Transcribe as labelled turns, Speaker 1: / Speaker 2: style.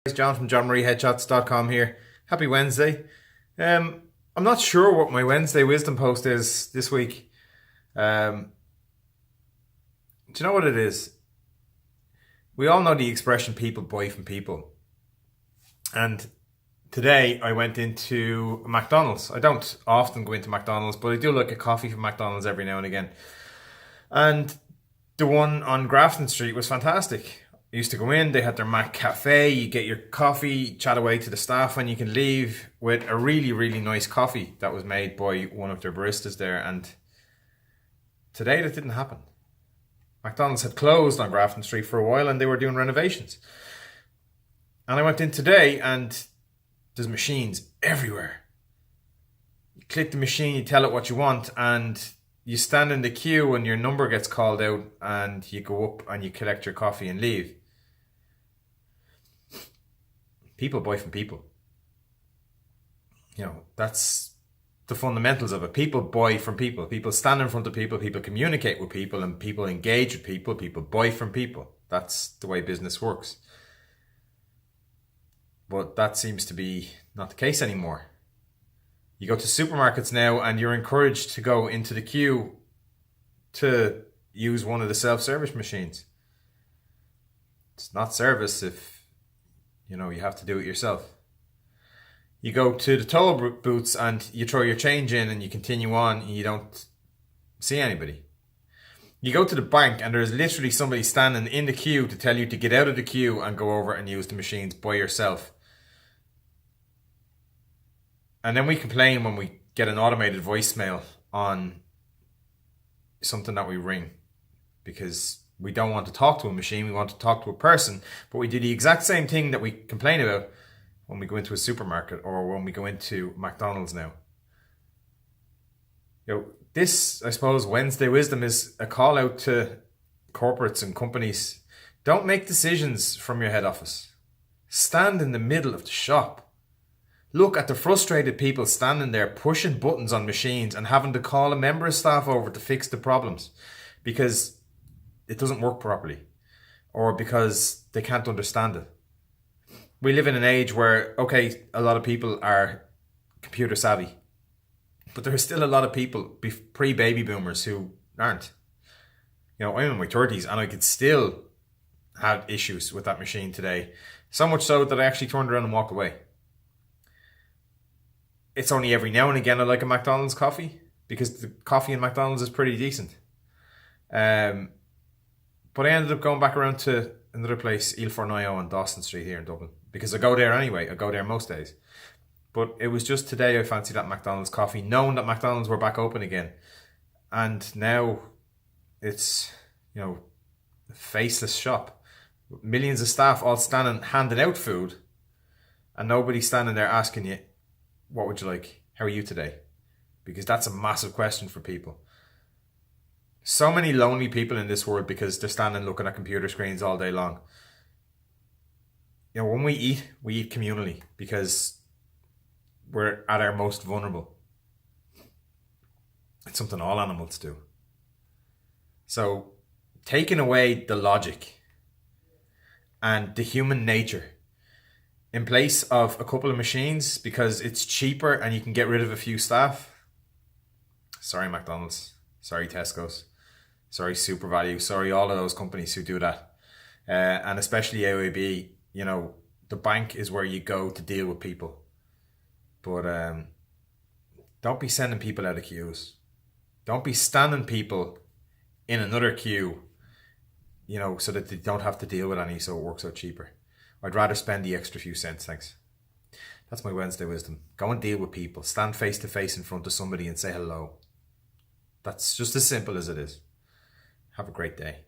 Speaker 1: It's John from JohnMarieHeadshots.com here. Happy Wednesday. I'm not sure what my Wednesday wisdom post is this week. Do you know what it is? We all know the expression people buy from people. And today I went into McDonald's. I don't often go into McDonald's, but I do like a coffee from McDonald's every now and again. And the one on Grafton Street was fantastic. I used to go in, they had their Mac Cafe, you get your coffee, chat away to the staff, and you can leave with a really, really nice coffee that was made by one of their baristas there. And today that didn't happen. McDonald's had closed on Grafton Street for a while and they were doing renovations. And I went in today and there's machines everywhere. You click the machine, you tell it what you want, and you stand in the queue and your number gets called out and you go up and you collect your coffee and leave. People buy from people. You know, that's the fundamentals of it. People buy from people. People stand in front of people. People communicate with people and people engage with people. People buy from people. That's the way business works. But that seems to be not the case anymore. You go to supermarkets now and you're encouraged to go into the queue to use one of the self-service machines. It's not service if, you have to do it yourself. You go to the toll booths and you throw your change in and you continue on and you don't see anybody. You go to the bank and there's literally somebody standing in the queue to tell you to get out of the queue and go over and use the machines by yourself. And then we complain when we get an automated voicemail on something that we ring because we don't want to talk to a machine, we want to talk to a person, but we do the exact same thing that we complain about when we go into a supermarket or when we go into McDonald's now. This, I suppose, Wednesday wisdom is a call out to corporates and companies. Don't make decisions from your head office. Stand in the middle of the shop. Look at the frustrated people standing there pushing buttons on machines and having to call a member of staff over to fix the problems because it doesn't work properly or because they can't understand it. We live in an age where, okay, a lot of people are computer savvy, but there are still a lot of people, pre-baby boomers, who aren't. I'm in my 30s and I could still have issues with that machine today. So much so that I actually turned around and walked away. It's only every now and again I like a McDonald's coffee because the coffee in McDonald's is pretty decent. But I ended up going back around to another place, Il Fornoio on Dawson Street here in Dublin, because I go there anyway. I go there most days. But it was just today I fancied that McDonald's coffee, knowing that McDonald's were back open again. And now it's, a faceless shop. Millions of staff all standing, handing out food, and nobody standing there asking you, what would you like? How are you today? Because that's a massive question for people. So many lonely people in this world because they're standing looking at computer screens all day long. When we eat communally because we're at our most vulnerable. It's something all animals do. So taking away the logic and the human nature in place of a couple of machines because it's cheaper and you can get rid of a few staff. Sorry, McDonald's. Sorry, Tesco's. Sorry, Super Value. Sorry, all of those companies who do that. And especially AOAB, the bank is where you go to deal with people. But don't be sending people out of queues. Don't be standing people in another queue, so that they don't have to deal with any, so it works out cheaper. I'd rather spend the extra few cents, thanks. That's my Wednesday wisdom. Go and deal with people. Stand face to face in front of somebody and say hello. That's just as simple as it is. Have a great day.